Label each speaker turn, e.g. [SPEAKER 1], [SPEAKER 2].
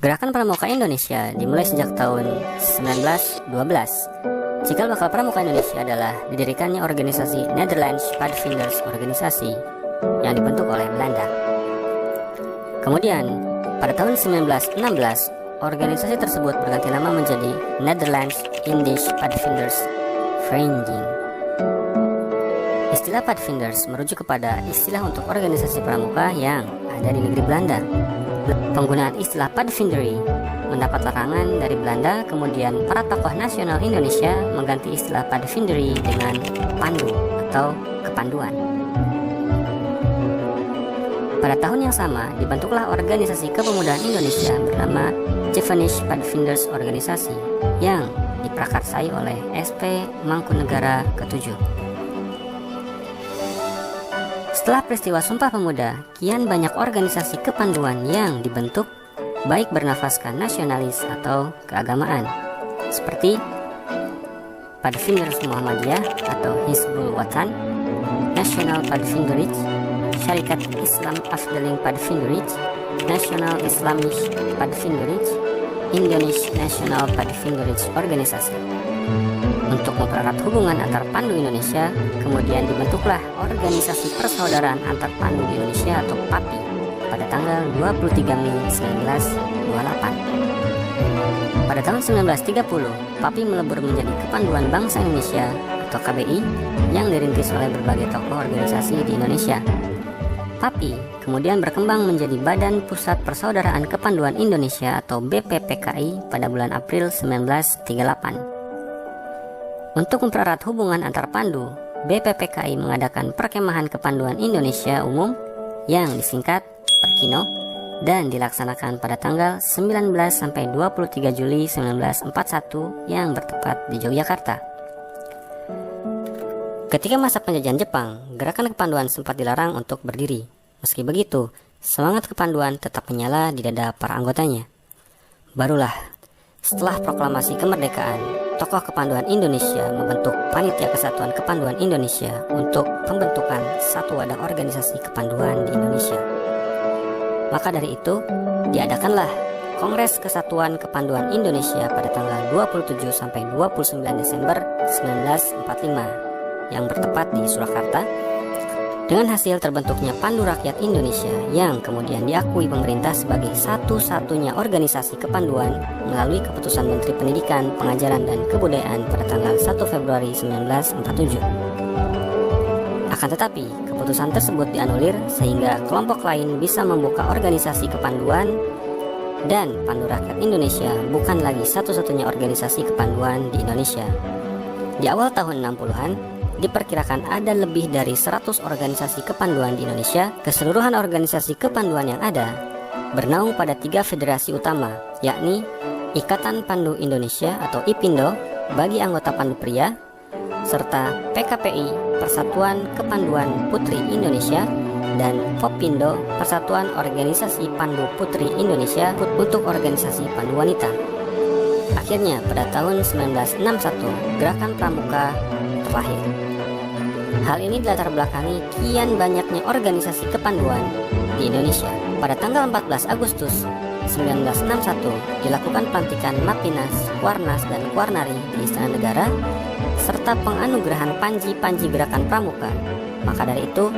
[SPEAKER 1] Gerakan Pramuka Indonesia dimulai sejak tahun 1912. Cikal bakal Pramuka Indonesia adalah didirikannya organisasi Netherlands Padvinders Organisasi yang dibentuk oleh Belanda. Kemudian, pada tahun 1916, organisasi tersebut berganti nama menjadi Netherlands Indisch Padvinders Vereniging. Istilah Padvinders merujuk kepada istilah untuk organisasi pramuka yang ada di negeri Belanda. Penggunaan istilah Padvindery mendapat larangan dari Belanda, kemudian para tokoh nasional Indonesia mengganti istilah Padvindery dengan pandu atau kepanduan. Pada tahun yang sama, dibentuklah organisasi kepemudaan Indonesia bernama Javanese Padvinders Organisasi yang diprakarsai oleh SP Mangkunegara ke-7. Setelah peristiwa Sumpah Pemuda, kian banyak organisasi kepanduan yang dibentuk, baik bernafaskan nasionalis atau keagamaan, seperti Padvinders Muhammadiyah atau Hizbul Wathan, National Padvinderij, Syarikat Islam Afdeling Padvinderij, National Islamisch Padvinderij, Indonesian National Padvinderij Organisasi. Untuk mempererat hubungan antar pandu Indonesia, kemudian dibentuklah Organisasi Persaudaraan Antar Pandu di Indonesia atau PAPI pada tanggal 23 Mei 1928. Pada tahun 1930, PAPI melebur menjadi Kepanduan Bangsa Indonesia atau KBI yang dirintis oleh berbagai tokoh organisasi di Indonesia. PAPI kemudian berkembang menjadi Badan Pusat Persaudaraan Kepanduan Indonesia atau BPPKI pada bulan April 1938. Untuk mempererat hubungan antar pandu, BPPKI mengadakan Perkemahan Kepanduan Indonesia Umum yang disingkat Perkino dan dilaksanakan pada tanggal 19-23 Juli 1941 yang bertepat di Yogyakarta. Ketika masa penjajahan Jepang, gerakan kepanduan sempat dilarang untuk berdiri. Meski begitu, semangat kepanduan tetap menyala di dada para anggotanya. Barulah, setelah proklamasi kemerdekaan, tokoh kepanduan Indonesia membentuk Panitia Kesatuan Kepanduan Indonesia untuk pembentukan satu wadah organisasi kepanduan di Indonesia. Maka dari itu, diadakanlah Kongres Kesatuan Kepanduan Indonesia pada tanggal 27-29 Desember 1945 yang bertepat di Surakarta, dengan hasil terbentuknya Pandu Rakyat Indonesia yang kemudian diakui pemerintah sebagai satu-satunya organisasi kepanduan melalui keputusan Menteri Pendidikan, Pengajaran, dan Kebudayaan pada tanggal 1 Februari 1947. Akan tetapi, keputusan tersebut dianulir sehingga kelompok lain bisa membuka organisasi kepanduan dan Pandu Rakyat Indonesia bukan lagi satu-satunya organisasi kepanduan di Indonesia. Di awal tahun 60-an, diperkirakan ada lebih dari 100 organisasi kepanduan di Indonesia. Keseluruhan organisasi kepanduan yang ada bernaung pada 3 federasi utama, yakni Ikatan Pandu Indonesia atau IPINDO bagi anggota pandu pria, serta PKPI Persatuan Kepanduan Putri Indonesia, dan POPINDO Persatuan Organisasi Pandu Putri Indonesia untuk organisasi pandu wanita. Akhirnya pada tahun 1961 Gerakan Pramuka terlahir. Hal ini dilatar belakangi kian banyaknya organisasi kepanduan di Indonesia. Pada tanggal 14 Agustus 1961 dilakukan pelantikan Mapinas, Kuarnas, dan Kuarnari di Istana Negara serta penganugerahan panji-panji gerakan pramuka. Maka dari itu,